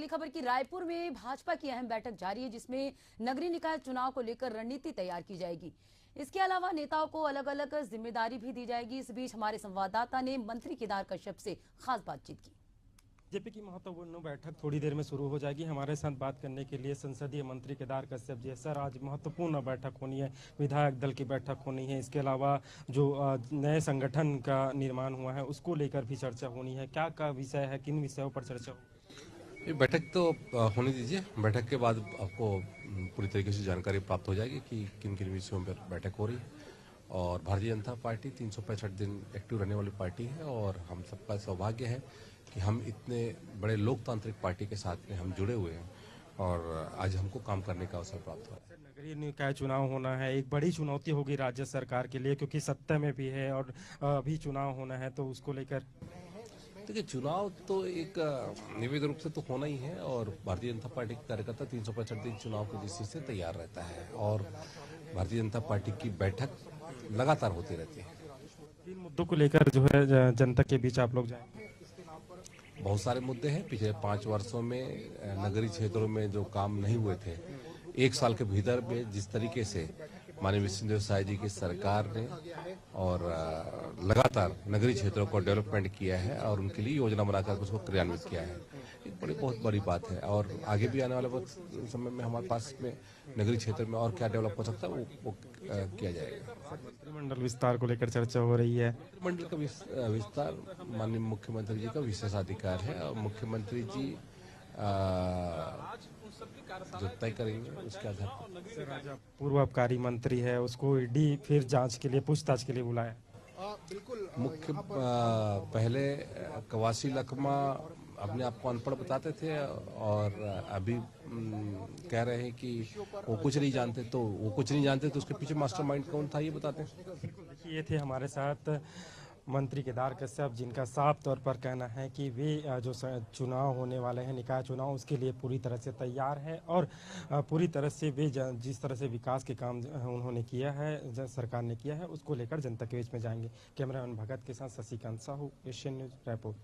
अगली खबर की रायपुर में भाजपा की अहम बैठक जारी है, जिसमें नगरीय निकाय चुनाव को लेकर रणनीति तैयार की जाएगी। इसके अलावा नेताओं को अलग अलग जिम्मेदारी भी दी जाएगी। इस बीच हमारे संवाददाता ने मंत्री केदार कश्यप से खास बातचीत की। बीजेपी की महत्वपूर्ण बैठक थोड़ी देर में शुरू हो जाएगी। हमारे साथ बात करने के लिए संसदीय मंत्री केदार कश्यप जी। सर, आज महत्वपूर्ण बैठक होनी है, विधायक दल की बैठक होनी है। इसके अलावा जो नए संगठन का निर्माण हुआ है उसको लेकर भी चर्चा होनी है। क्या का विषय है, किन विषयों पर चर्चा होगी? ये बैठक तो होने दीजिए। बैठक के बाद आपको पूरी तरीके से जानकारी प्राप्त हो जाएगी कि किन किन विषयों पर बैठक हो रही है। और भारतीय जनता पार्टी 365 दिन एक्टिव रहने वाली पार्टी है और हम सबका सौभाग्य है कि हम इतने बड़े लोकतांत्रिक पार्टी के साथ में हम जुड़े हुए हैं और आज हमको काम करने का अवसर प्राप्त हुआ है। नगरीय निकाय चुनाव होना है, एक बड़ी चुनौती होगी राज्य सरकार के लिए, क्योंकि सत्ता में भी है और अभी चुनाव होना है, तो उसको लेकर देखिए, चुनाव तो एक निविध रूप से तो होना ही है और भारतीय जनता पार्टी के कार्यकर्ता 365 दिन चुनाव की दृष्टि से तैयार रहता है और भारतीय जनता पार्टी की बैठक लगातार होती रहती है। किन मुद्दों को लेकर जो है जनता के बीच आप लोग जाएंगे? बहुत सारे मुद्दे हैं। पिछले 5 वर्षों में नगरीय क्षेत्रों में जो काम नहीं हुए थे, 1 साल के भीतर में जिस तरीके से माननीय विष्णुदेव साय जी की सरकार ने और लगातार नगरीय क्षेत्रों को डेवलपमेंट किया है और उनके लिए योजना बनाकर उसको क्रियान्वित किया है, एक बहुत बड़ी बात है। और आगे भी आने वाले वक्त समय में हमारे पास में नगरीय क्षेत्र में और क्या डेवलप हो सकता है वो किया जाएगा। मंत्रिमंडल विस्तार को लेकर चर्चा हो रही है। मंत्रिमंडल का विस्तार माननीय मुख्यमंत्री जी का विशेषाधिकार है और मुख्यमंत्री जी जो तय करेंगे उसके आधार पर। पूर्व आबकारी मंत्री है, उसको ईडी फिर जांच के लिए, पूछताछ के लिए बुलाया। मुख्य पहले कवासी लखमा अपने आप को अनपढ़ बताते थे और अभी कह रहे हैं कि वो कुछ नहीं जानते। तो वो कुछ नहीं जानते तो उसके पीछे मास्टरमाइंड कौन था, ये बताते हैं। ये थे हमारे साथ मंत्री केदार कश्यप, जिनका साफ तौर पर कहना है कि वे जो चुनाव होने वाले हैं, निकाय चुनाव, उसके लिए पूरी तरह से तैयार है और पूरी तरह से वे जिस तरह से विकास के काम उन्होंने किया है, सरकार ने किया है, उसको लेकर जनता के बीच में जाएंगे। कैमरामैन भगत के साथ शशिकांत साहू, एशियन न्यूज, रायपुर।